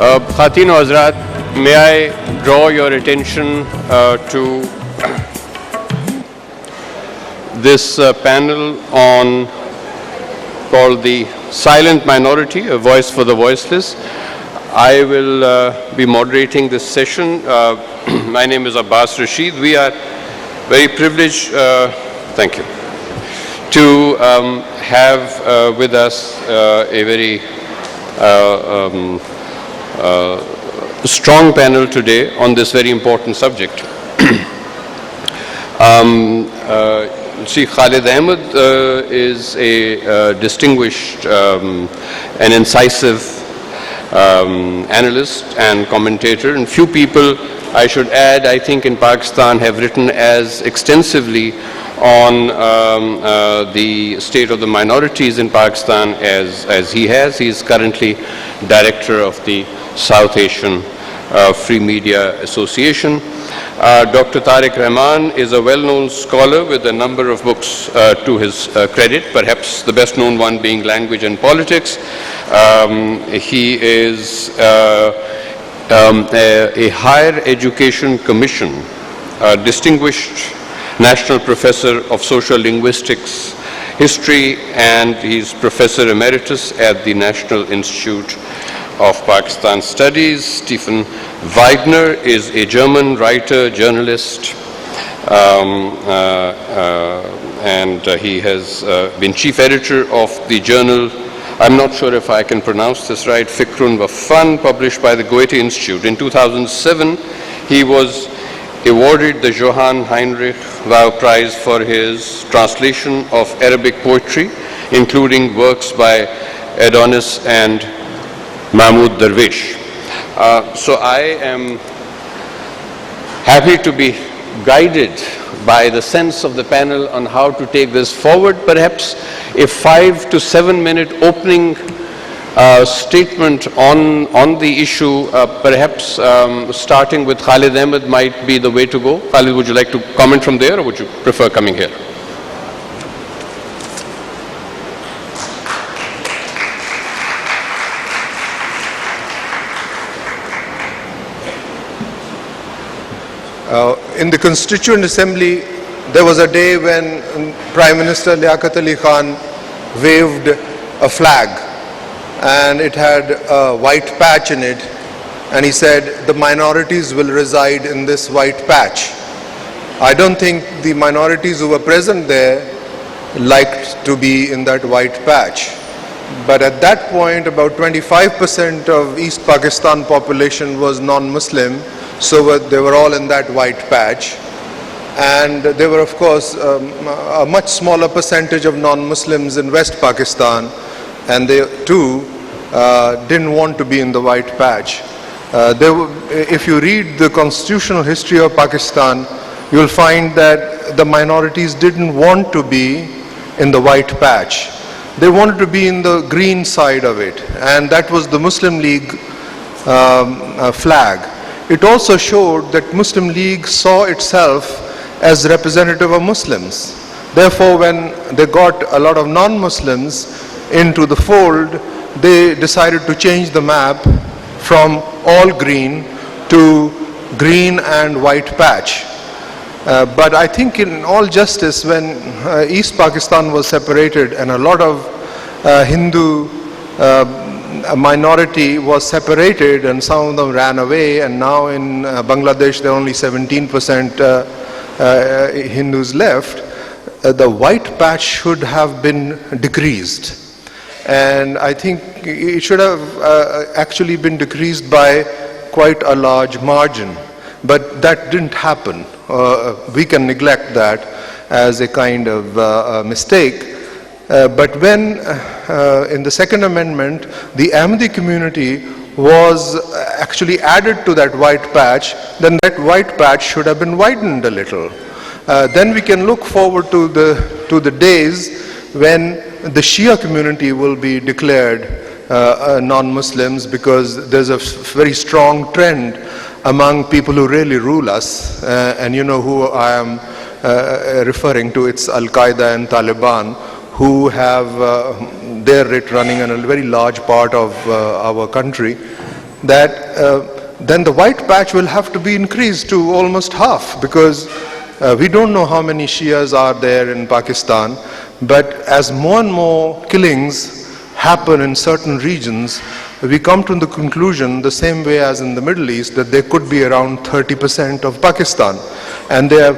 Khatin o Hazrat, may I draw your attention to this panel on called the Silent Minority, a Voice for the Voiceless. I will be moderating this session. My name is Abbas Rashid. We are very privileged, thank you, to have with us a very strong panel today on this very important subject. Sheikh Khalid Ahmed is a distinguished and incisive analyst and commentator, and few people, I should add, I think in Pakistan have written as extensively on the state of the minorities in Pakistan as he has. He is currently director of the South Asian Free Media Association. Dr. Tariq Rahman is a well-known scholar with a number of books to his credit, perhaps the best known one being Language and Politics. He is a higher education commission, distinguished national professor of social linguistics, history, and he's professor emeritus at the National Institute of Pakistan Studies. Stephen Weidner is a German writer, journalist, and he has been chief editor of the journal, I'm not sure if I can pronounce this right, Fikrun wa Fan, published by the Goethe Institute. In 2007, he was awarded the Johann Heinrich Wow Prize for his translation of Arabic poetry, including works by Adonis and Mahmoud Darwish. So I am happy to be guided by the sense of the panel on how to take this forward. Perhaps a 5 to 7 minute opening statement on the issue, perhaps starting with Khalid Ahmed might be the way to go. Khalid, would you like to comment from there, or would you prefer coming here? In the Constituent Assembly, there was a day when Prime Minister Liaquat Ali Khan waved a flag, and it had a white patch in it, and he said the minorities will reside in this white patch. I don't think the minorities who were present there liked to be in that white patch. But at that point, about 25% of East Pakistan population was non-Muslim, so they were all in that white patch. And there were, of course, a much smaller percentage of non-Muslims in West Pakistan, and they too didn't want to be in the white patch. If you read the constitutional history of Pakistan, you'll find that the minorities didn't want to be in the white patch. They wanted to be in the green side of it, and that was the Muslim League flag. It also showed that Muslim League saw itself as representative of Muslims. Therefore, when they got a lot of non-Muslims into the fold, they decided to change the map from all green to green and white patch. But I think in all justice, when East Pakistan was separated and a lot of Hindu minority was separated and some of them ran away, and now in Bangladesh there are only 17% Hindus left, the white patch should have been decreased. And I think it should have actually been decreased by quite a large margin. But that didn't happen. We can neglect that as a kind of mistake. But when in the Second Amendment, the Ahmadi community was actually added to that white patch, then that white patch should have been widened a little. Then we can look forward to the days when the Shia community will be declared non-Muslims, because there's a very strong trend among people who really rule us, and you know who I am referring to. It's Al-Qaeda and Taliban, who have their writ running in a very large part of our country. then the white patch will have to be increased to almost half, because we don't know how many Shias are there in Pakistan, but as more and more killings happen in certain regions, we come to the conclusion, the same way as in the Middle East, that there could be around 30% of Pakistan. And there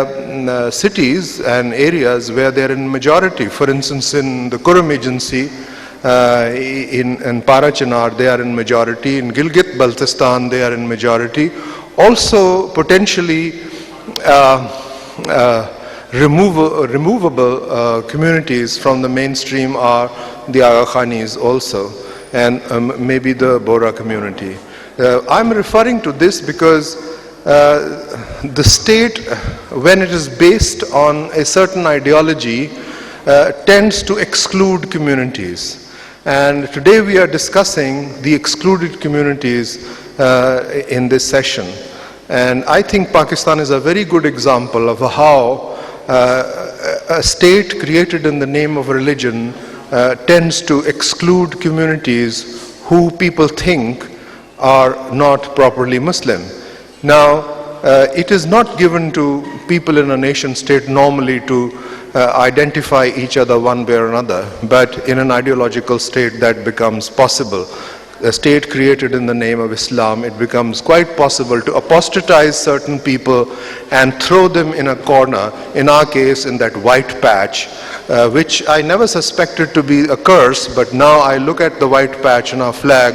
are cities and areas where they're in majority. For instance, in the Kurum Agency, in Parachinar, they are in majority. In Gilgit-Baltistan, they are in majority. Also, potentially removable communities from the mainstream are the Aga Khanis also, and maybe the Bora community. I'm referring to this because the state, when it is based on a certain ideology, tends to exclude communities. And today we are discussing the excluded communities in this session. And I think Pakistan is a very good example of how a state created in the name of religion tends to exclude communities who people think are not properly Muslim. Now, it is not given to people in a nation state normally to identify each other one way or another, but in an ideological state that becomes possible. A state created in the name of Islam, it becomes quite possible to apostatize certain people and throw them in a corner, in our case in that white patch, which I never suspected to be a curse, but now I look at the white patch in our flag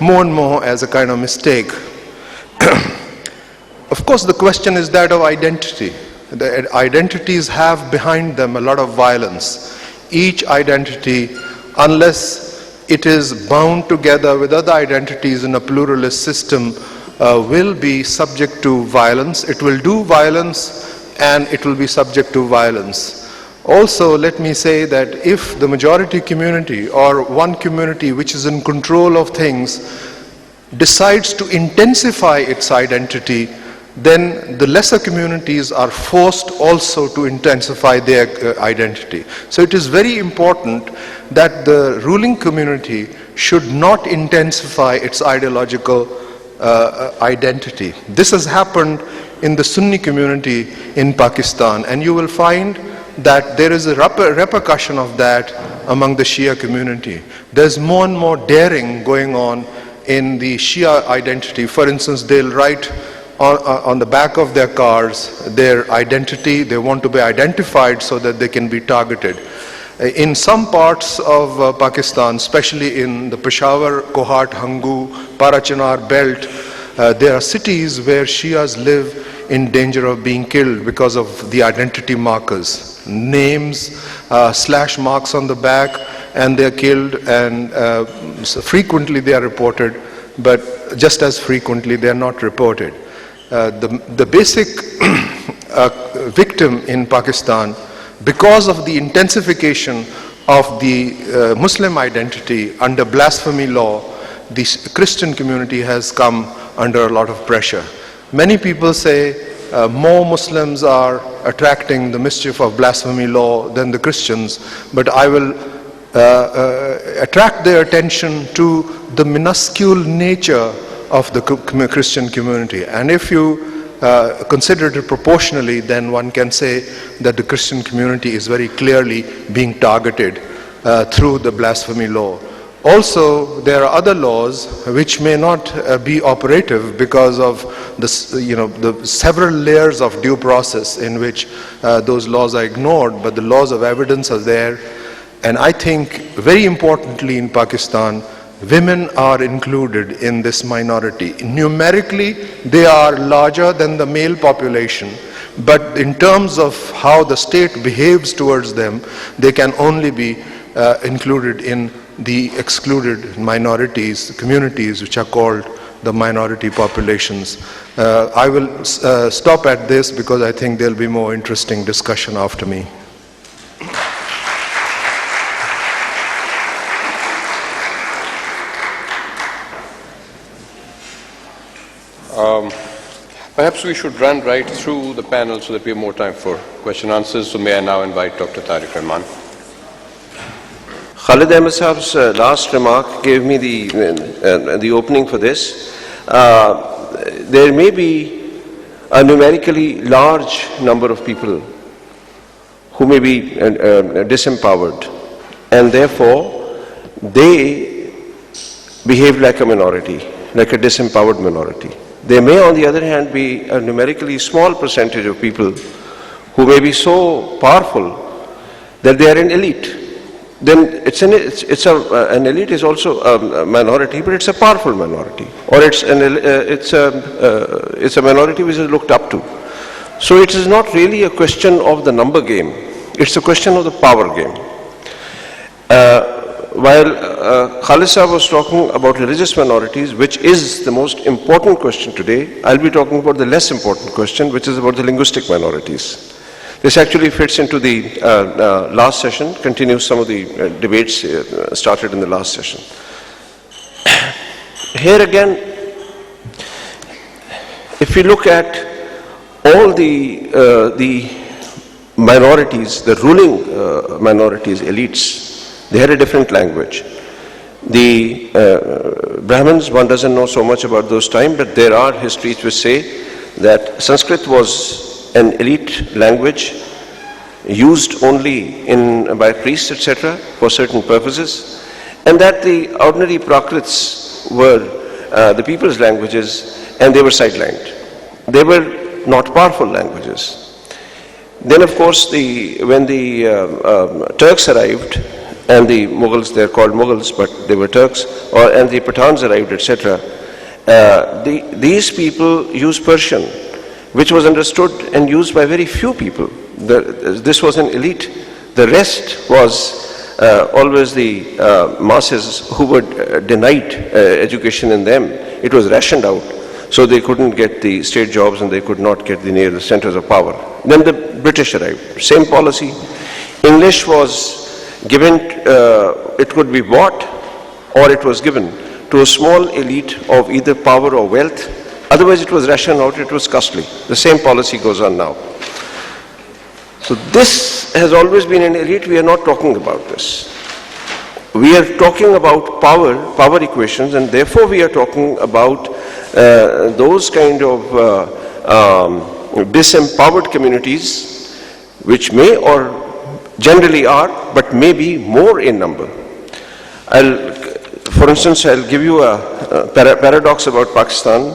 more and more as a kind of mistake. Of course, the question is that of identity. The identities have behind them a lot of violence. Each identity, unless it is bound together with other identities in a pluralist system, will be subject to violence. It will do violence and it will be subject to violence. Also, let me say that if the majority community or one community which is in control of things decides to intensify its identity, then the lesser communities are forced also to intensify their identity. So it is very important that the ruling community should not intensify its ideological identity. This has happened in the Sunni community in Pakistan, and you will find that there is a repercussion of that among the Shia community. There's more and more daring going on in the Shia identity. For instance, they'll write on the back of their cars their identity. They want to be identified so that they can be targeted. In some parts of Pakistan, especially in the Peshawar, Kohat, Hangu, Parachinar belt, there are cities where Shias live in danger of being killed because of the identity markers. Names, slash marks on the back, and they're killed, and so frequently they are reported, but just as frequently they are not reported. The basic victim in Pakistan, because of the intensification of the Muslim identity under blasphemy law, the Christian community has come under a lot of pressure. Many people say more Muslims are attracting the mischief of blasphemy law than the Christians, but I will attract their attention to the minuscule nature of the Christian community. And if you consider it proportionally, then one can say that the Christian community is very clearly being targeted through the blasphemy law. Also, there are other laws which may not be operative because of the several layers of due process in which those laws are ignored, but the laws of evidence are there. And I think very importantly in Pakistan, women are included in this minority. Numerically, they are larger than the male population, but in terms of how the state behaves towards them, they can only be included in the excluded minorities, communities which are called the minority populations. I will stop at this because I think there'll be more interesting discussion after me. Perhaps we should run right through the panel so that we have more time for question and answers. So may I now invite Dr. Tariq Rahman. Khalid Ahmed Saab's last remark gave me the opening for this. There may be a numerically large number of people who may be disempowered, and therefore they behave like a minority, like a disempowered minority. There may, on the other hand, be a numerically small percentage of people who may be so powerful that they are an elite. Then an elite is also a minority, but it's a powerful minority, or it's a minority which is looked up to. So it is not really a question of the number game; it's a question of the power game. While Khalid Sahab was talking about religious minorities, which is the most important question today, I'll be talking about the less important question, which is about the linguistic minorities. This actually fits into the last session, continues some of the debates started in the last session. Here again, if we look at all the minorities, the ruling minorities, elites, they had a different language. The Brahmins, one doesn't know so much about those times, but there are histories which say that Sanskrit was an elite language used only by priests, etc., for certain purposes, and that the ordinary Prakrits were the people's languages, and they were sidelined. They were not powerful languages. Then, of course, when the Turks arrived, and the Mughals, they're called Mughals, but they were Turks, and the Pathans arrived, etc., these people used Persian, which was understood and used by very few people. This was an elite. The rest was always the masses who were denied education in them. It was rationed out, so they couldn't get the state jobs and they could not get near the centers of power. Then the British arrived. Same policy. English was given, it could be bought or it was given to a small elite of either power or wealth. Otherwise, it was rationed out, it was costly. The same policy goes on now. So this has always been an elite. We are not talking about this. We are talking about power equations, and therefore we are talking about those kind of disempowered communities, which may or generally are, but may be more in number. For instance, I'll give you a paradox about Pakistan.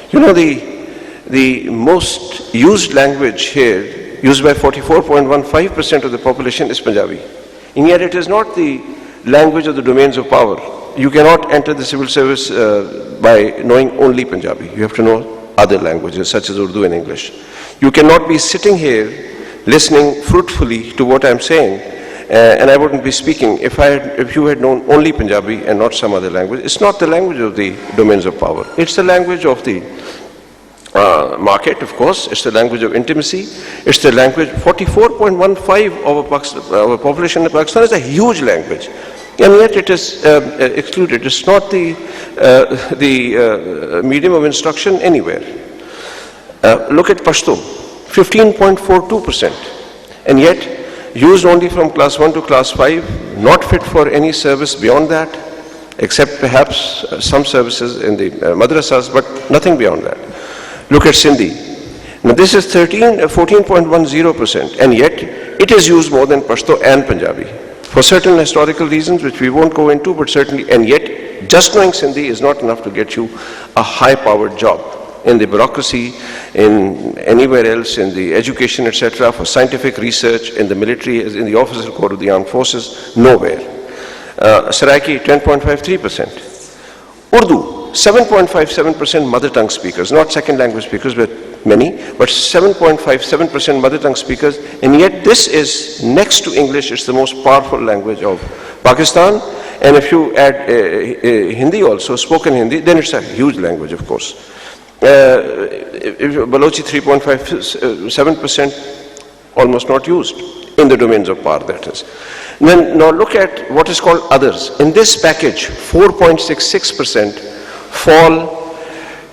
You know, the most used language here, used by 44.15% of the population, is Punjabi. And yet it is not the language of the domains of power. You cannot enter the civil service by knowing only Punjabi. You have to know other languages such as Urdu and English. You cannot be sitting here listening fruitfully to what I'm saying, and I wouldn't be speaking if you had known only Punjabi and not some other language. It's not the language of the domains of power. It's the language of the market, of course. It's the language of intimacy. It's the language. 44.15% of our population in Pakistan is a huge language, and yet it is excluded. It's not the medium of instruction anywhere. Look at Pashto, 15.42%, and yet used only from class 1 to class 5, not fit for any service beyond that, except perhaps some services in the madrasas, but nothing beyond that. Look at Sindhi. Now this is 14.10%, and yet it is used more than Pashto and Punjabi, for certain historical reasons which we won't go into, but certainly, and yet just knowing Sindhi is not enough to get you a high-powered job in the bureaucracy, in anywhere else, in the education, etc., for scientific research, in the military, in the officer corps of the armed forces, nowhere. Saraiki, 10.53%. Urdu, 7.57% mother tongue speakers, not second language speakers, but many, but 7.57% mother tongue speakers, and yet this is next to English, it's the most powerful language of Pakistan, and if you add Hindi also, spoken Hindi, then it's a huge language, of course. Balochi, 3.57%, almost not used in the domains of power, that is. Then now look at what is called others. In this package, 4.66% fall,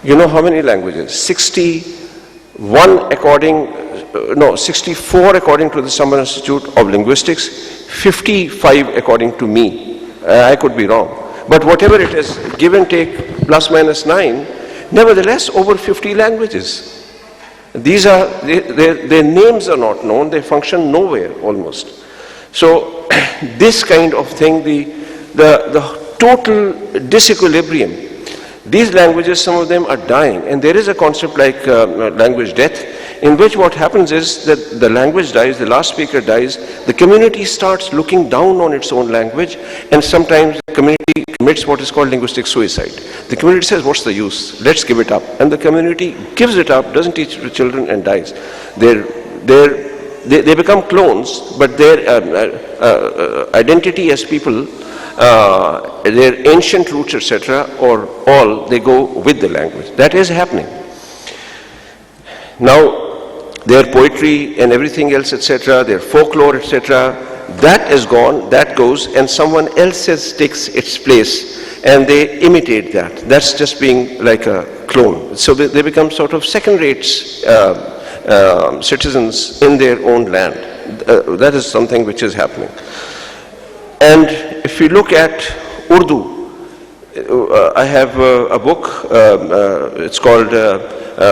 you know how many languages? 61 according 64 according to the Summer Institute of Linguistics, 55 according to me. I could be wrong. But whatever it is, give and take, plus minus 9, nevertheless over 50 languages. These are, their names are not known, they function nowhere almost. So this kind of thing, the total disequilibrium, these languages, some of them are dying, and there is a concept like language death, in which what happens is that the language dies, the last speaker dies, the community starts looking down on its own language, and sometimes the community commits what is called linguistic suicide. The community says, what's the use? Let's give it up. And the community gives it up, doesn't teach the children, and dies. They become clones, but their identity as people, their ancient roots, etc., or all, they go with the language. That is happening. Now, their poetry and everything else, etc., their folklore, etc., that is gone, that goes, and someone else takes its place, and they imitate that. That's just being like a clone. So they become sort of second-rate citizens in their own land. That is something which is happening. And if you look at Urdu, I have a book, it's called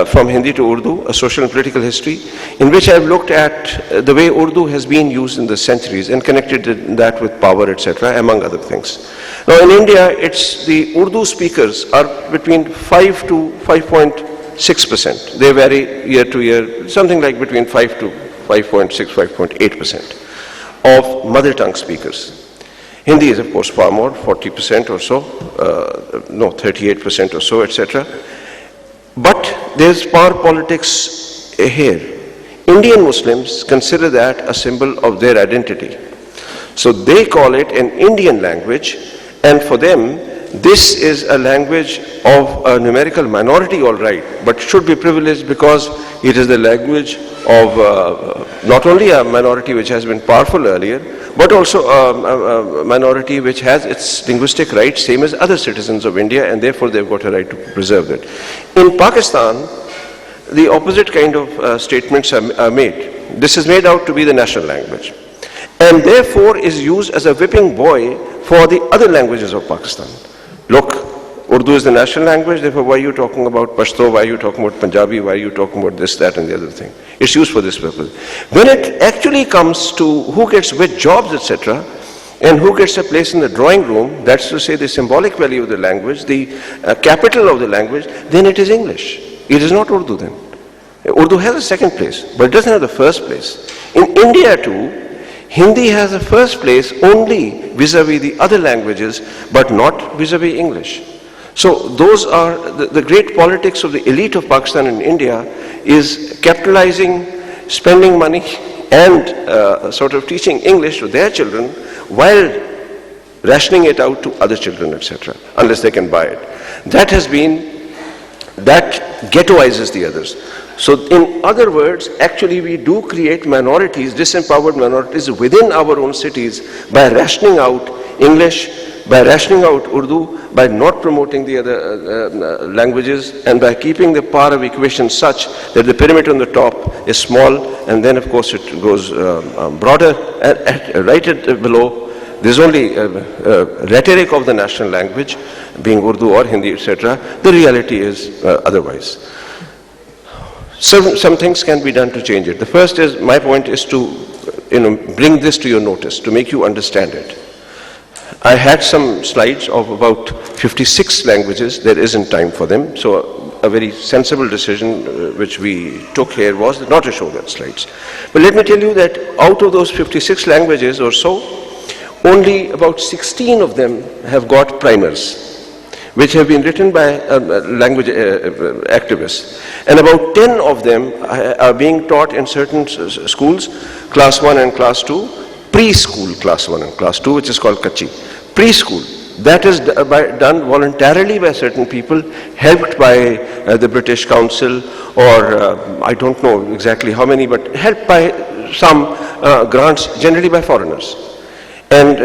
From Hindi to Urdu, A Social and Political History, in which I've looked at the way Urdu has been used in the centuries and connected that with power, etc., among other things. Now in India, it's the Urdu speakers are between 5 to 5.6%. They vary year to year, something like between 5 to 5.6, 5.8% of mother tongue speakers. Hindi is, of course, far more, 40% or so, 38% or so, etc. But there's power politics here. Indian Muslims consider that a symbol of their identity. So they call it an Indian language, and for them, this is a language of a numerical minority, all right, but should be privileged because it is the language of not only a minority which has been powerful earlier, but also a minority which has its linguistic rights, same as other citizens of India, and therefore they've got a right to preserve it. In Pakistan, the opposite kind of statements are made. This is made out to be the national language, and therefore is used as a whipping boy for the other languages of Pakistan. Look, Urdu is the national language, therefore why are you talking about Pashto, why are you talking about Punjabi, why are you talking about this, that, and the other thing? It's used for this purpose. When it actually comes to who gets which jobs, etc., and who gets a place in the drawing room, that's to say the symbolic value of the language, the capital of the language, then it is English. It is not Urdu then. Urdu has a second place, but it doesn't have the first place. In India too, Hindi has a first place only vis-a-vis the other languages, but not vis-a-vis English. So those are the great politics of the elite of Pakistan and India is capitalizing, spending money, and sort of teaching English to their children while rationing it out to other children, etc., unless they can buy it. That ghettoizes the others. So in other words, actually we do create minorities, disempowered minorities within our own cities by rationing out English, by rationing out Urdu, by not promoting the other languages, and by keeping the power of equation such that the pyramid on the top is small, and then of course it goes broader, and right below there's only rhetoric of the national language, being Urdu or Hindi, etc. The reality is otherwise. Some things can be done to change it. The first is, my point is to bring this to your notice, to make you understand it. I had some slides of about 56 languages. There isn't time for them. So a very sensible decision which we took here was not to show that slides. But let me tell you that out of those 56 languages or so, only about 16 of them have got primers, which have been written by language activists. And about 10 of them are being taught in certain schools, class 1 and class 2, preschool class 1 and class 2, which is called Kachi. Preschool. That is done voluntarily by certain people, helped by the British Council, or I don't know exactly how many, but helped by some grants, generally by foreigners. And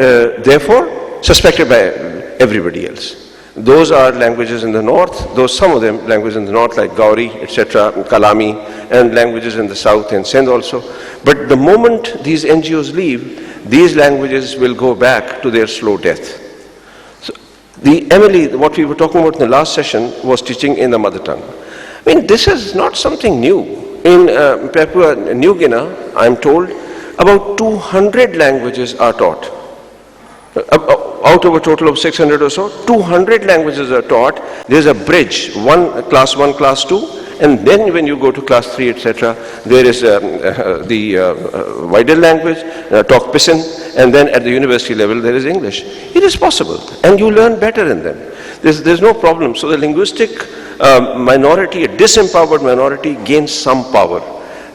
therefore, suspected by everybody else. Those are languages in the north, some of them languages in the north like Gauri, etc., Kalami, and languages in the south and Sindh also. But the moment these NGOs leave, these languages will go back to their slow death. So the Emily, what we were talking about in the last session, was teaching in the mother tongue. I mean, this is not something new. In Papua New Guinea, I'm told, about 200 languages are taught. Out of a total of 600 or so, 200 languages are taught. There's a bridge, class 1, class 2, and then when you go to class 3, etc., there is the wider language, Tok Pisin, and then at the university level there is English. It is possible, and you learn better in them. There's no problem. So the linguistic minority, a disempowered minority, gains some power.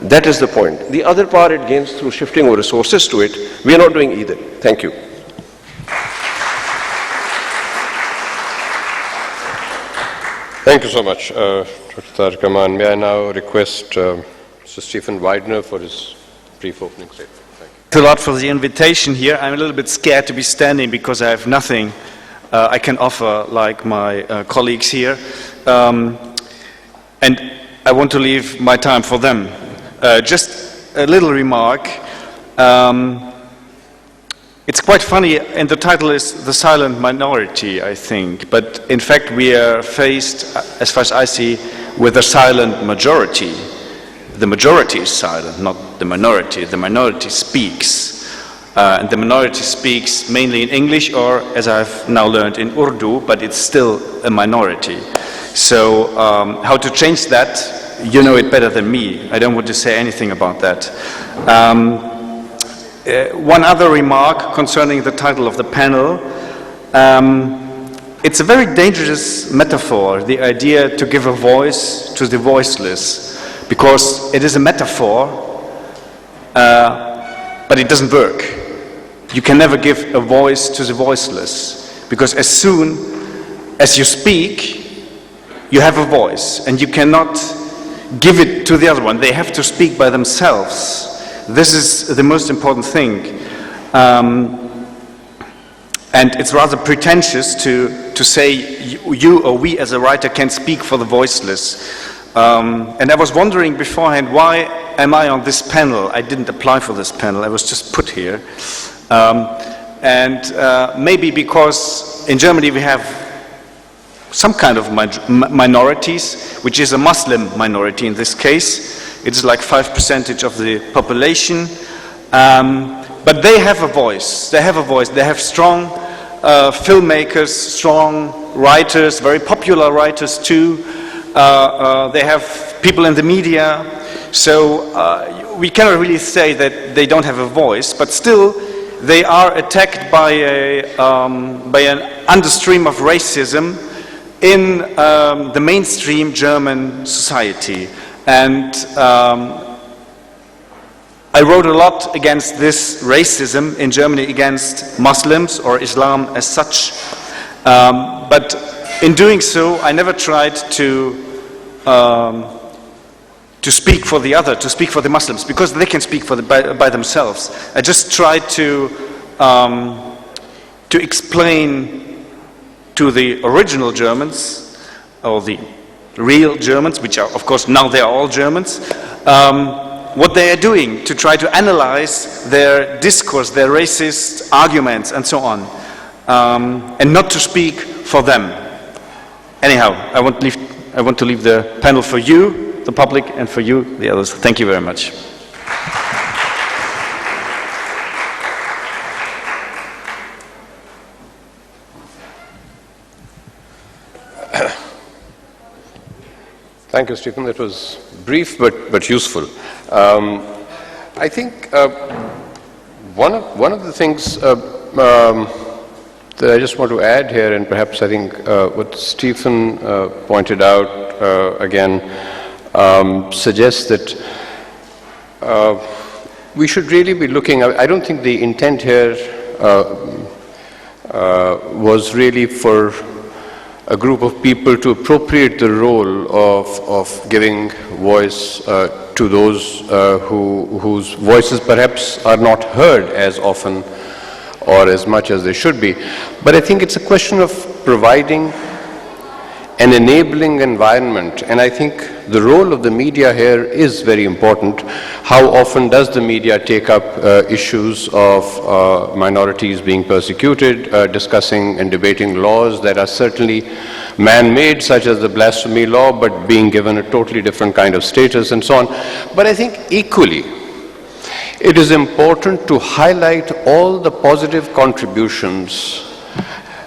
That is the point. The other power it gains through shifting our resources to it. We are not doing either. Thank you. Thank you so much, Dr. Tariq Rahman. May I now request Mr. Stephen Widener for his brief opening statement. Thank you. Thanks a lot for the invitation here. I'm a little bit scared to be standing because I have nothing I can offer like my colleagues here. And I want to leave my time for them. Just a little remark. It's quite funny, and the title is The Silent Minority, I think. But in fact, we are faced, as far as I see, with a silent majority. The majority is silent, not the minority. The minority speaks. And the minority speaks mainly in English, or, as I've now learned, in Urdu, but it's still a minority. So how to change that, you know it better than me. I don't want to say anything about that. One other remark concerning the title of the panel. It's a very dangerous metaphor, the idea to give a voice to the voiceless, because it is a metaphor, but it doesn't work. You can never give a voice to the voiceless, because as soon as you speak, you have a voice, and you cannot give it to the other one. They have to speak by themselves. This is the most important thing. And it's rather pretentious to say you or we as a writer can speak for the voiceless. And I was wondering beforehand, why am I on this panel? I didn't apply for this panel, I was just put here. Maybe because in Germany we have some kind of minorities, which is a Muslim minority in this case. It is like 5% of the population. But they have a voice. They have a voice. They have strong filmmakers, strong writers, very popular writers too. They have people in the media. So we cannot really say that they don't have a voice, but still they are attacked by an understream of racism in the mainstream German society. And I wrote a lot against this racism in Germany against Muslims or Islam as such. But in doing so, I never tried to speak for the other, to speak for the Muslims, because they can speak for by themselves. I just tried to explain to the original Germans, or the real Germans, which are, of course, now they are all Germans, what they are doing to try to analyze their discourse, their racist arguments, and so on, and not to speak for them. Anyhow, I want to leave the panel for you, the public, and for you, the others. Thank you very much. Thank you, Stephen. That was brief but useful. I think one of the things that I just want to add here, and perhaps I think what Stephen pointed out again suggests that we should really be looking. I don't think the intent here was really for a group of people to appropriate the role of giving voice to those whose voices perhaps are not heard as often or as much as they should be. But I think it's a question of providing an enabling environment. And I think the role of the media here is very important. How often does the media take up issues of minorities being persecuted, discussing and debating laws that are certainly man-made, such as the blasphemy law, but being given a totally different kind of status and so on. But I think equally, it is important to highlight all the positive contributions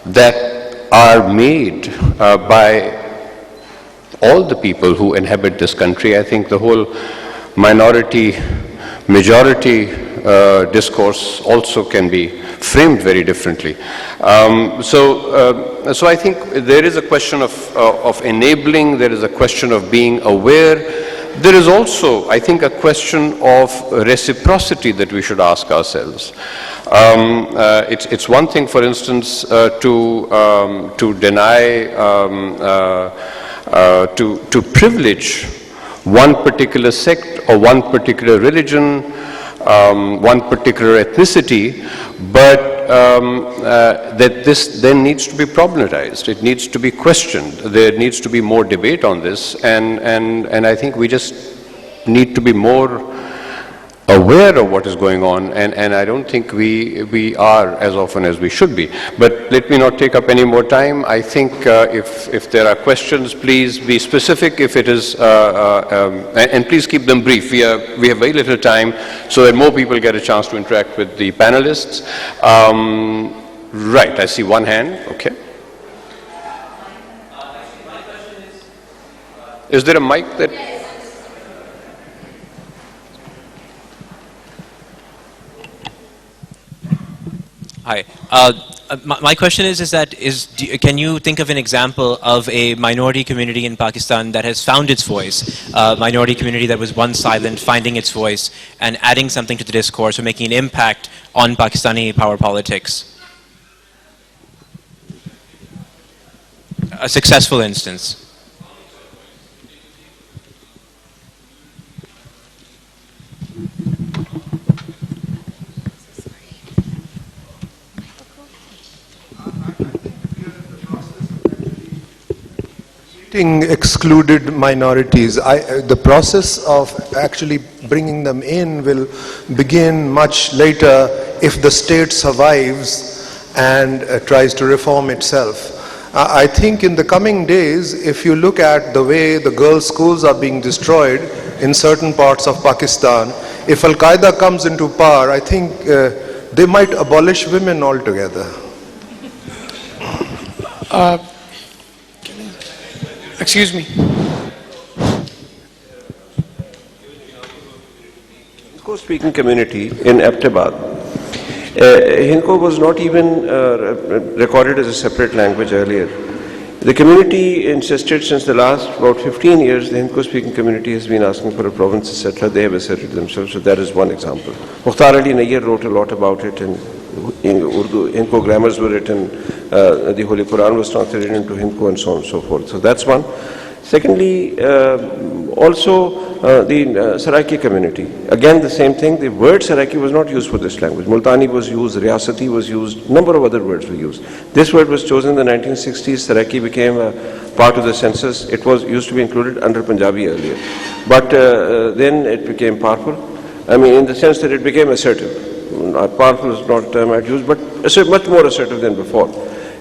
that are made by all the people who inhabit this country. I think the whole minority-majority discourse also can be framed very differently. So I think there is a question of enabling, there is a question of being aware. There is also, I think, a question of reciprocity that we should ask ourselves. It's one thing, for instance, to deny, to privilege one particular sect or one particular religion, one particular ethnicity, but that this then needs to be problematized. It needs to be questioned. There needs to be more debate on this, and I think we just need to be more aware of what is going on, and I don't think we are as often as we should be. But let me not take up any more time. I think if there are questions, please be specific. If it is, and please keep them brief. We have very little time, so that more people get a chance to interact with the panelists. Right, I see one hand. Okay. Is there a mic that? Hi. My question can you think of an example of a minority community in Pakistan that has found its voice, a minority community that was once silent, finding its voice and adding something to the discourse or making an impact on Pakistani power politics? A successful instance. Excluded minorities. The process of actually bringing them in will begin much later if the state survives and tries to reform itself. I think in the coming days, if you look at the way the girls' schools are being destroyed in certain parts of Pakistan, if Al-Qaeda comes into power, I think they might abolish women altogether. Excuse me. Hinko-speaking community in Aptabad. Hinko was not even recorded as a separate language earlier. The community insisted since the last about 15 years, the Hinko-speaking community has been asking for a province, etc. They have asserted themselves, so that is one example. Mukhtar Ali Nayyar wrote a lot about it, and in Urdu, Hinko grammars were written, the Holy Quran was translated into Hinko and so on and so forth. So that's one. Secondly, also the Saraiki community. Again, the same thing. The word Saraiki was not used for this language. Multani was used, Riyasati was used, number of other words were used. This word was chosen in the 1960s. Saraiki became a part of the census. It was used to be included under Punjabi earlier. But then it became powerful. I mean, in the sense that it became assertive. Powerful is not a term I'd use, but much more assertive than before.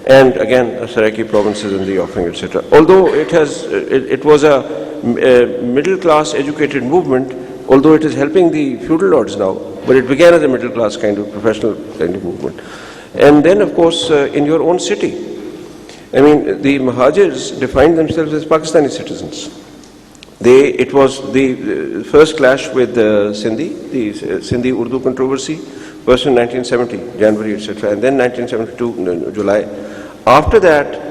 And again, Saraiki provinces and the offering, etc. Although it was a middle-class educated movement, although it is helping the feudal lords now, but it began as a middle-class kind of professional kind of movement. And then, of course, in your own city, I mean, the Muhajirs defined themselves as Pakistani citizens. It was the first clash with Sindhi, the Sindhi Urdu controversy, first in 1970, January, etc., and then 1972, July. After that,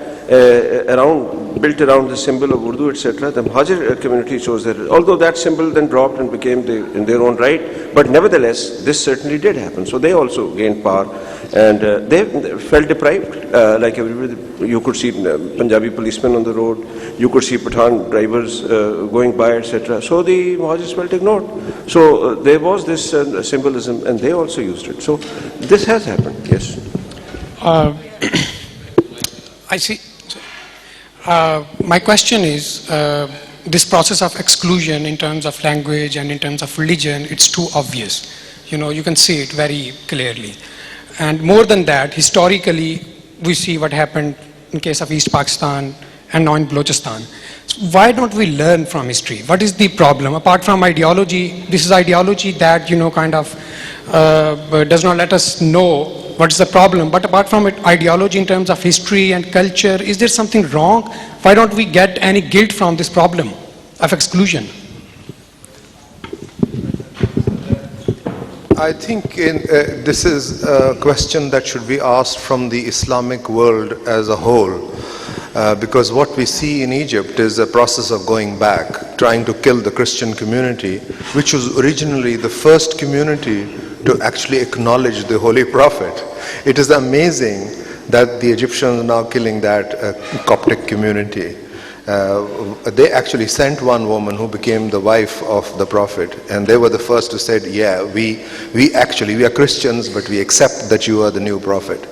built around the symbol of Urdu, etc., the Muhajir community chose that, although that symbol then dropped and became in their own right, but nevertheless, this certainly did happen. So they also gained power, and they felt deprived, like everybody. You could see Punjabi policemen on the road, you could see Pathan drivers going by, etc. So the Muhajirs felt ignored. So there was this symbolism, and they also used it. So this has happened, yes. I see. My question is, this process of exclusion in terms of language and in terms of religion, it's too obvious. You know, you can see it very clearly. And more than that, historically, we see what happened in case of East Pakistan and now in Balochistan. So why don't we learn from history? What is the problem? Apart from ideology, this is ideology that, you know, kind of does not let us know what is the problem. But apart from it, ideology in terms of history and culture, is there something wrong? Why don't we get any guilt from this problem of exclusion? I think this is a question that should be asked from the Islamic world as a whole, because what we see in Egypt is a process of going back, trying to kill the Christian community, which was originally the first community to actually acknowledge the Holy Prophet. It is amazing that the Egyptians are now killing that Coptic community. They actually sent one woman who became the wife of the Prophet, and they were the first to say, yeah, we are Christians, but we accept that you are the new Prophet.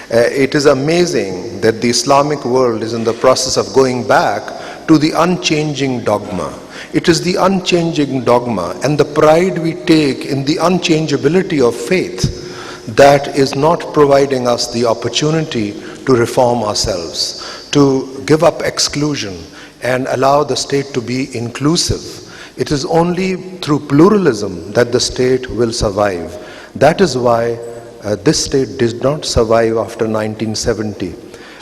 It is amazing that the Islamic world is in the process of going back to the unchanging dogma. It is the unchanging dogma and the pride we take in the unchangeability of faith that is not providing us the opportunity to reform ourselves, to give up exclusion and allow the state to be inclusive. It is only through pluralism that the state will survive. That is why this state did not survive after 1970.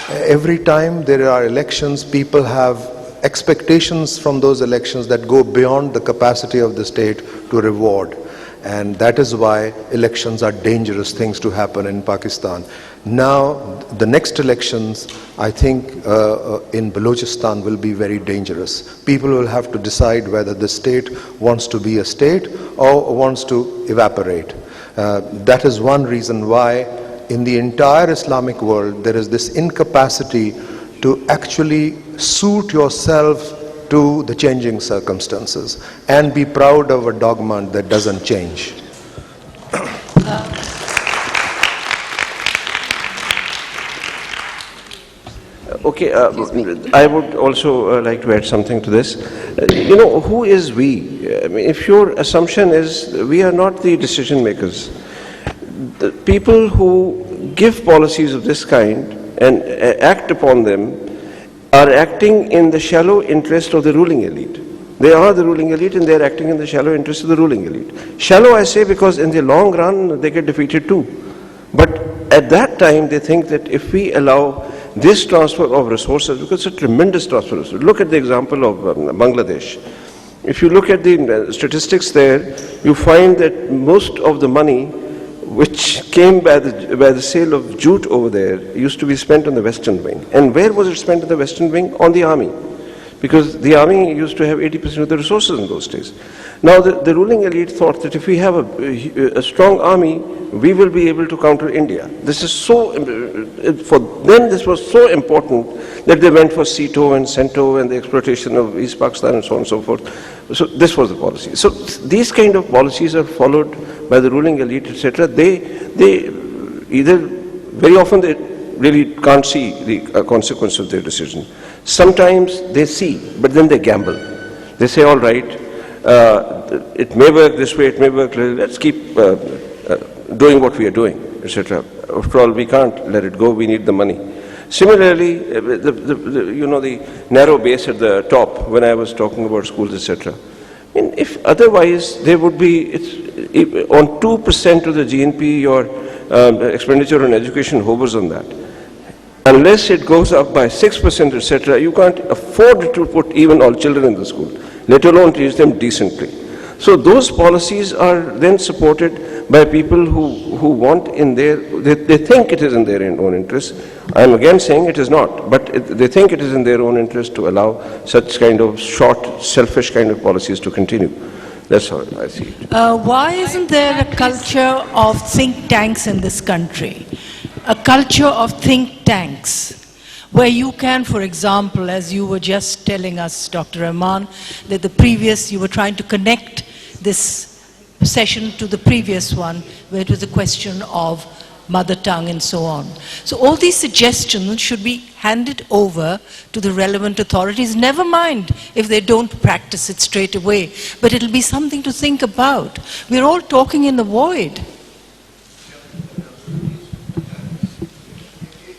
Every time there are elections, people have expectations from those elections that go beyond the capacity of the state to reward. And that is why elections are dangerous things to happen in Pakistan. Now, the next elections, I think, in Balochistan will be very dangerous. People will have to decide whether the state wants to be a state or wants to evaporate. That is one reason why in the entire Islamic world there is this incapacity to actually suit yourself to the changing circumstances and be proud of a dogma that doesn't change. Okay, I would also like to add something to this. You know, who is we? I mean, if your assumption is we are not the decision makers, the people who give policies of this kind and act upon them are acting in the shallow interest of the ruling elite. They are the ruling elite and they are acting in the shallow interest of the ruling elite. Shallow, I say, because in the long run they get defeated too. But at that time they think that if we allow this transfer of resources, because it's a tremendous transfer of resources. Look at the example of Bangladesh. If you look at the statistics there, you find that most of the money which came by the sale of jute over there used to be spent on the Western Wing. And where was it spent on the Western Wing? On the army. Because the army used to have 80% of the resources in those days. Now the ruling elite thought that if we have a strong army, we will be able to counter India. This is so, for them this was so important that they went for CETO and CENTO and the exploitation of East Pakistan and so on and so forth. So this was the policy. So these kind of policies are followed by the ruling elite, etc. They either, very often they really can't see the consequence of their decision. Sometimes they see, but then they gamble. They say, all right, it may work this way, it may work, let's keep doing what we are doing, etc. After all, we can't let it go, we need the money. Similarly, the narrow base at the top, when I was talking about schools, etc. I mean, if otherwise, there would be, on 2% of the GNP, your expenditure on education hovers on that. Unless it goes up by 6%, etc., you can't afford to put even all children in the school, let alone teach them decently. So those policies are then supported by people who want in their, they think it is in their own interest. I'm again saying it is not, but they think it is in their own interest to allow such kind of short, selfish kind of policies to continue. That's how I see it. Why isn't there a culture of think tanks in this country? A culture of think tanks, where you can, for example, as you were just telling us, Dr. Rahman, that you were trying to connect this session to the previous one, where it was a question of mother tongue and so on. So all these suggestions should be handed over to the relevant authorities, never mind if they don't practice it straight away, but it'll be something to think about. We're all talking in the void.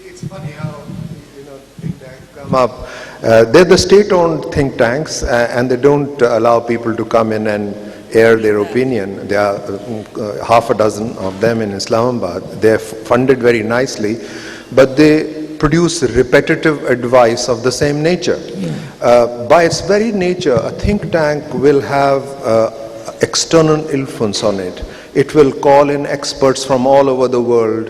It's funny how, think tanks come up. They're the state-owned think tanks, and they don't allow people to come in and air their opinion. There are half a dozen of them in Islamabad. They're funded very nicely, but they produce repetitive advice of the same nature. By its very nature, a think tank will have external influence on it. It will call in experts from all over the world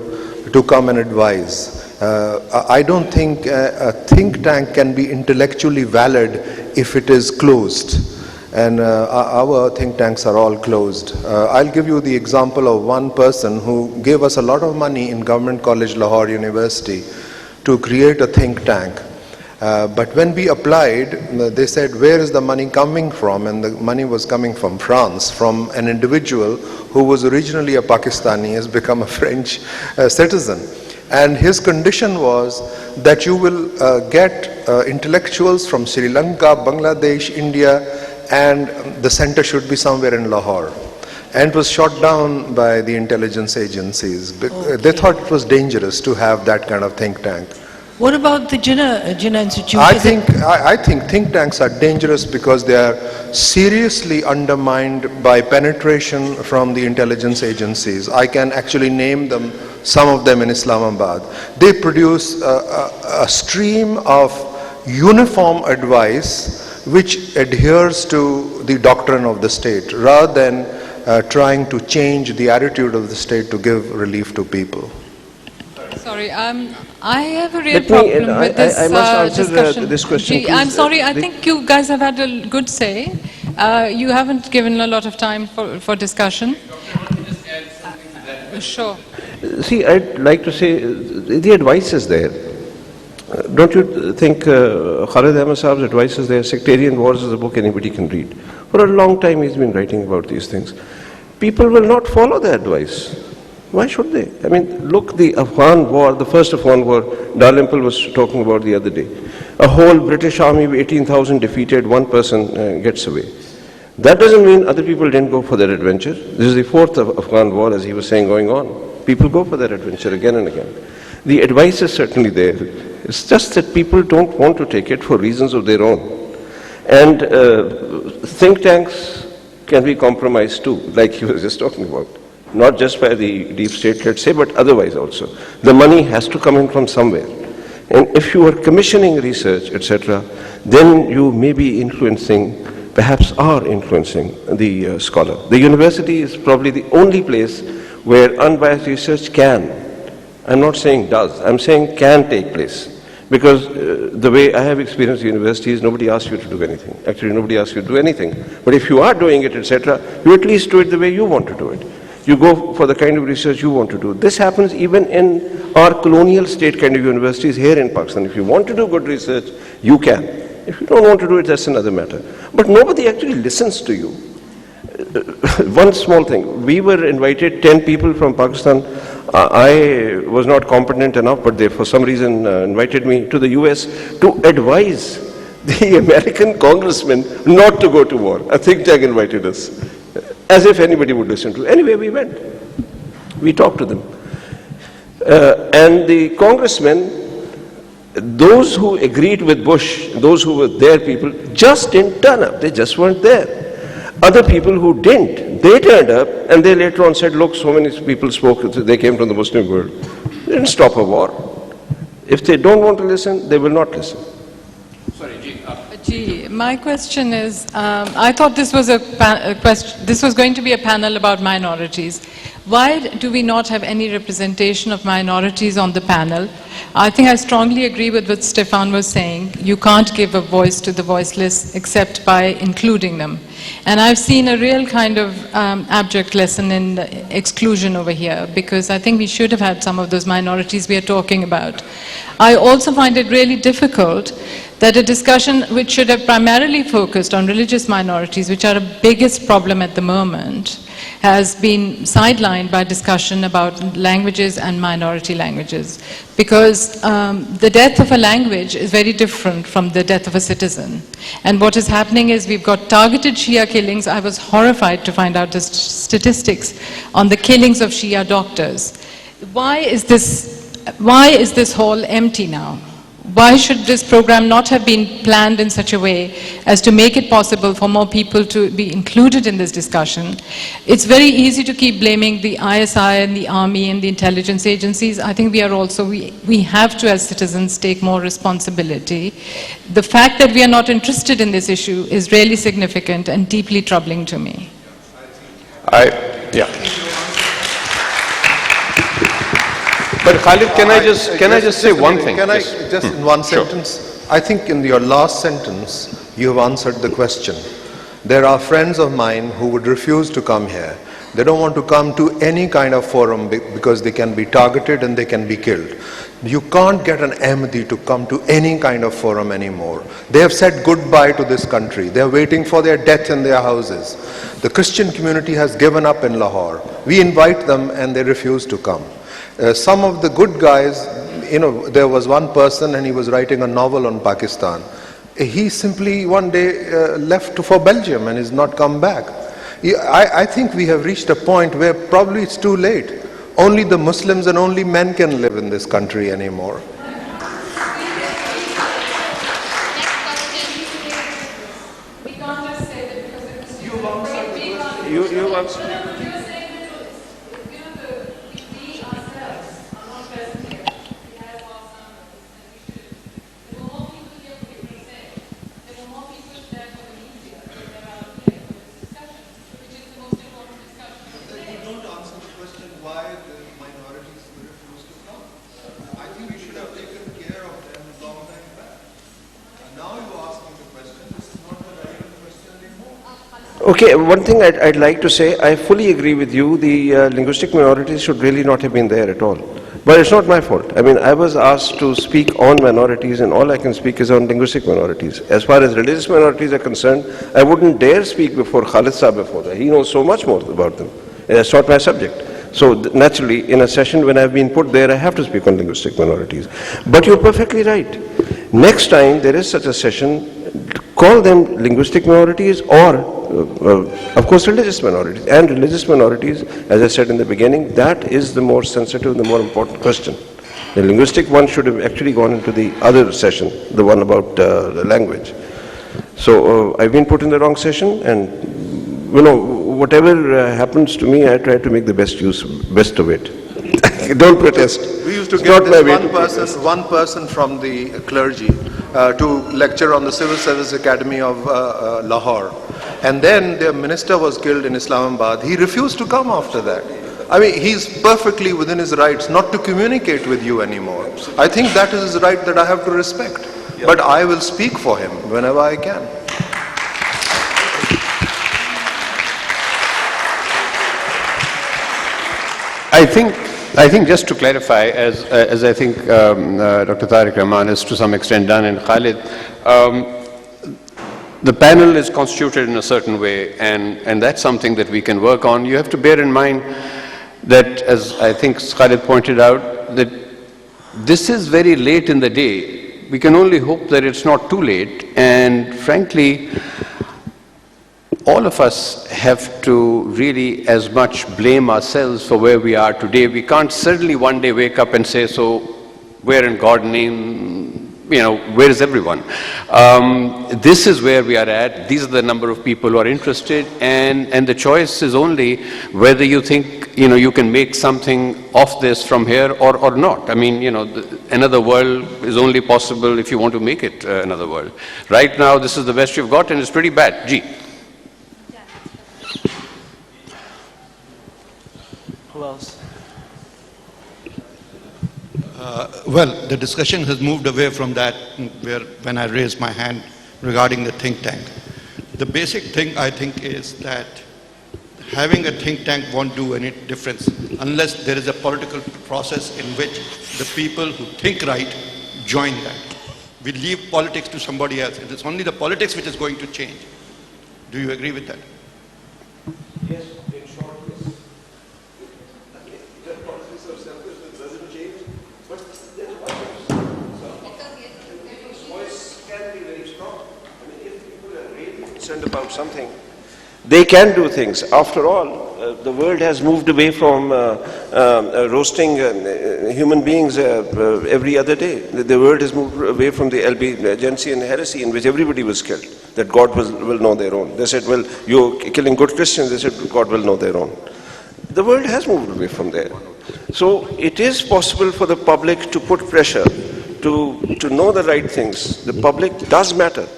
to come and advise. I don't think a think tank can be intellectually valid if it is closed. And our think tanks are all closed. I'll give you the example of one person who gave us a lot of money in Government College Lahore University to create a think tank. But when we applied, they said, where is the money coming from? And the money was coming from France, from an individual who was originally a Pakistani, has become a French citizen. And his condition was that you will get intellectuals from Sri Lanka, Bangladesh, India, and the center should be somewhere in Lahore. And it was shot down by the intelligence agencies. They thought it was dangerous to have that kind of think tank. What about the Jinnah Institute? I think think tanks are dangerous because they are seriously undermined by penetration from the intelligence agencies. I can actually name them, some of them in Islamabad. They produce a stream of uniform advice which adheres to the doctrine of the state, rather than trying to change the attitude of the state to give relief to people. Sorry, I have a real problem with this I must answer discussion. this question. Gee, I'm sorry, I think you guys have had a good say. You haven't given a lot of time for discussion. Sure. See, I'd like to say the advice is there. Don't you think Khalid Ahmad Saab's advice is there? Sectarian Wars is a book anybody can read. For a long time he's been writing about these things. People will not follow the advice. Why should they? I mean, look, the Afghan war, the first Afghan war, Dalrymple was talking about the other day. A whole British army, 18,000 defeated, one person gets away. That doesn't mean other people didn't go for their adventure. This is the fourth Afghan war, as he was saying, going on. People go for their adventure again and again. The advice is certainly there. It's just that people don't want to take it for reasons of their own. And think tanks can be compromised too, like he was just talking about. Not just by the deep state, let's say, but otherwise also. The money has to come in from somewhere. And if you are commissioning research, etc., then you may be influencing, perhaps are influencing the scholar. The university is probably the only place where unbiased research can, I'm not saying does, I'm saying can take place. Because the way I have experienced universities, nobody asks you to do anything. Actually, nobody asks you to do anything. But if you are doing it, etc., you at least do it the way you want to do it. You go for the kind of research you want to do. This happens even in our colonial state kind of universities here in Pakistan. If you want to do good research, you can. If you don't want to do it, that's another matter. But nobody actually listens to you. One small thing. We were invited, 10 people from Pakistan. I was not competent enough, but they for some reason invited me to the US to advise the American congressman not to go to war. A think tank invited us. As if anybody would listen to. Anyway, we went. We talked to them. And the congressmen, those who agreed with Bush, those who were their people, just didn't turn up. They just weren't there. Other people who didn't, they turned up and they later on said, look, so many people spoke, they came from the Muslim world. They didn't stop a war. If they don't want to listen, they will not listen. Gee, my question is, I thought this was this was going to be a panel about minorities. Why do we not have any representation of minorities on the panel? I think I strongly agree with what Stefan was saying. You can't give a voice to the voiceless except by including them. And I've seen a real kind of abject lesson in exclusion over here, because I think we should have had some of those minorities we are talking about. I also find it really difficult that a discussion which should have primarily focused on religious minorities, which are the biggest problem at the moment, has been sidelined by discussion about languages and minority languages. Because the death of a language is very different from the death of a citizen. And what is happening is we've got targeted Shia killings. I was horrified to find out the statistics on the killings of Shia doctors. Why is this hall empty now? Why should this program not have been planned in such a way as to make it possible for more people to be included in this discussion? It's very easy to keep blaming the ISI and the army and the intelligence agencies. I think we have to, as citizens, take more responsibility. The fact that we are not interested in this issue is really significant and deeply troubling to me. But Khalid, can I just say one thing? Can I Yes. just in one Sure. sentence? I think in your last sentence, you have answered the question. There are friends of mine who would refuse to come here. They don't want to come to any kind of forum because they can be targeted and they can be killed. You can't get an Ahmadi to come to any kind of forum anymore. They have said goodbye to this country. They are waiting for their death in their houses. The Christian community has given up in Lahore. We invite them and they refuse to come. Some of the good guys, there was one person and he was writing a novel on Pakistan. He simply one day left for Belgium and has not come back. I think we have reached a point where probably it's too late. Only the Muslims and only men can live in this country anymore. Okay, one thing I'd like to say, I fully agree with you, the linguistic minorities should really not have been there at all. But it's not my fault. I mean, I was asked to speak on minorities and all I can speak is on linguistic minorities. As far as religious minorities are concerned, I wouldn't dare speak before Khalid Saab before that. He knows so much more about them. That's not my subject. So naturally, in a session when I've been put there, I have to speak on linguistic minorities. But you're perfectly right. Next time there is such a session, call them linguistic minorities or, of course, religious minorities. And religious minorities, as I said in the beginning, that is the more sensitive, the more important question. The linguistic one should have actually gone into the other session, the one about the language. So I've been put in the wrong session, and whatever happens to me, I try to make the best of it. Don't protest. We used to It's get not my this way one person from the clergy to lecture on the Civil Service Academy of Lahore. And then their minister was killed in Islamabad. He refused to come after that. I mean, he's perfectly within his rights not to communicate with you anymore. I think that is his right that I have to respect. But I will speak for him whenever I can. I think just to clarify, as I think Dr. Tariq Rahman has to some extent done, and Khalid, the panel is constituted in a certain way, and that's something that we can work on. You have to bear in mind that, as I think Khalid pointed out, that this is very late in the day. We can only hope that it's not too late, and frankly, all of us have to really as much blame ourselves for where we are today. We can't certainly one day wake up and say, so where in God's name, where is everyone? This is where we are at. These are the number of people who are interested, and the choice is only whether you think, you can make something of this from here or not. I mean, another world is only possible if you want to make it another world. Right now, this is the best you've got, and it's pretty bad. Gee. Who else? Well, the discussion has moved away from that when I raised my hand regarding the think tank. The basic thing I think is that having a think tank won't do any difference unless there is a political process in which the people who think right join that. We leave politics to somebody else. It is only the politics which is going to change. Do you agree with that? Yes, in short, yes. The politics of selfishness doesn't change, but there's voice can be very strong. I mean, if people are really concerned about something, they can do things. After all, the world has moved away from roasting human beings every other day. The world has moved away from the Albigensian heresy in which everybody was killed, that God will know their own. They said, well, you're killing good Christians. They said, God will know their own. The world has moved away from there. So it is possible for the public to put pressure to know the right things. The public does matter,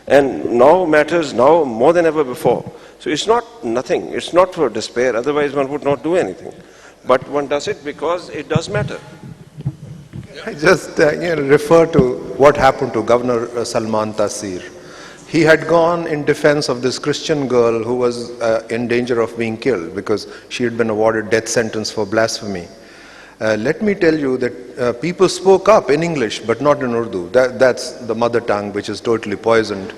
and now matters now more than ever before. So it's not nothing, it's not for despair, otherwise one would not do anything. But one does it because it does matter. I just refer to what happened to Governor Salman Taseer. He had gone in defense of this Christian girl who was in danger of being killed because she had been awarded death sentence for blasphemy. Let me tell you that people spoke up in English, but not in Urdu. That's the mother tongue, which is totally poisoned.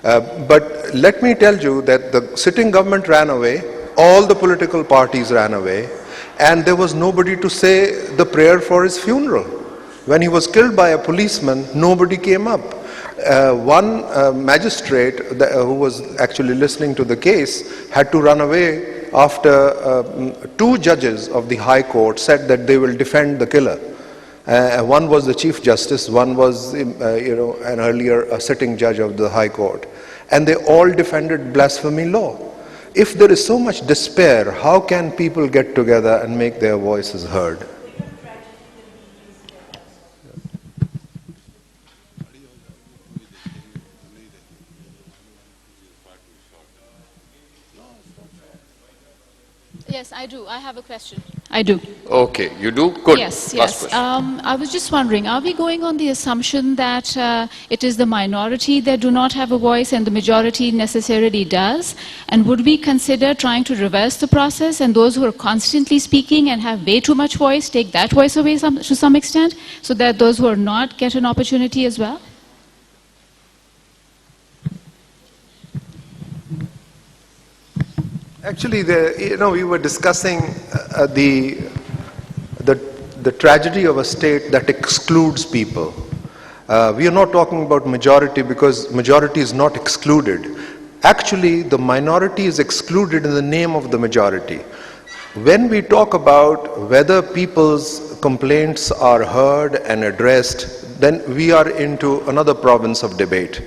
But let me tell you that the sitting government ran away, all the political parties ran away, and there was nobody to say the prayer for his funeral. When he was killed by a policeman, nobody came up. One magistrate who was actually listening to the case had to run away after two judges of the High Court said that they will defend the killer. One was the Chief Justice, one was an earlier sitting judge of the High Court. And they all defended blasphemy law. If there is so much despair, how can people get together and make their voices heard? Yes, I do. I have a question. I do. Okay, you do? Good. Yes, Last yes. question. I was just wondering, are we going on the assumption that it is the minority that do not have a voice and the majority necessarily does? And would we consider trying to reverse the process and those who are constantly speaking and have way too much voice, take that voice away to some extent, so that those who are not get an opportunity as well? Actually, we were discussing the tragedy of a state that excludes people. We are not talking about majority because majority is not excluded. Actually, the minority is excluded in the name of the majority. When we talk about whether people's complaints are heard and addressed, then we are into another province of debate.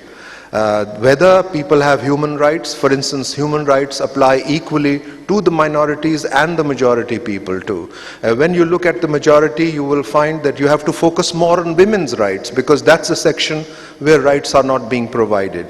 Whether people have human rights, for instance, human rights apply equally to the minorities and the majority people too. When you look at the majority, you will find that you have to focus more on women's rights because that's a section where rights are not being provided.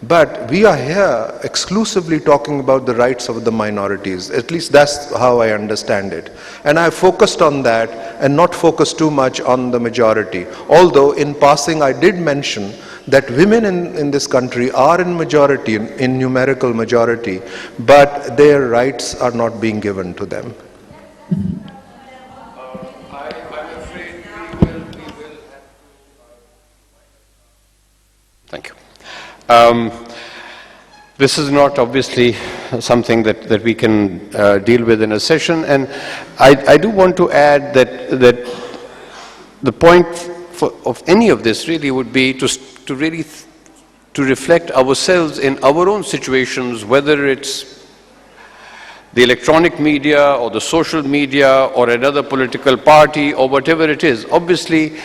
But we are here exclusively talking about the rights of the minorities. At least that's how I understand it. And I focused on that and not focused too much on the majority. Although in passing I did mention that women in this country are in majority, in numerical majority, but their rights are not being given to them. I'm afraid we will have to... Thank you. This is not obviously something that we can deal with in a session, and I do want to add that the point of any of this really would be to really reflect ourselves in our own situations, whether it's the electronic media or the social media or another political party or whatever it is. Obviously,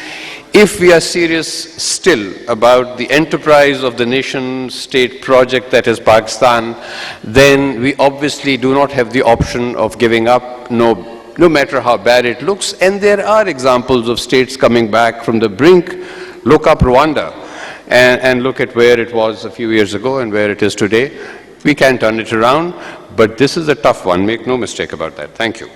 if we are serious still about the enterprise of the nation-state project that is Pakistan, then we obviously do not have the option of giving up, no matter how bad it looks. And there are examples of states coming back from the brink. Look up Rwanda and look at where it was a few years ago and where it is today. We can turn it around, but this is a tough one. Make no mistake about that. Thank you.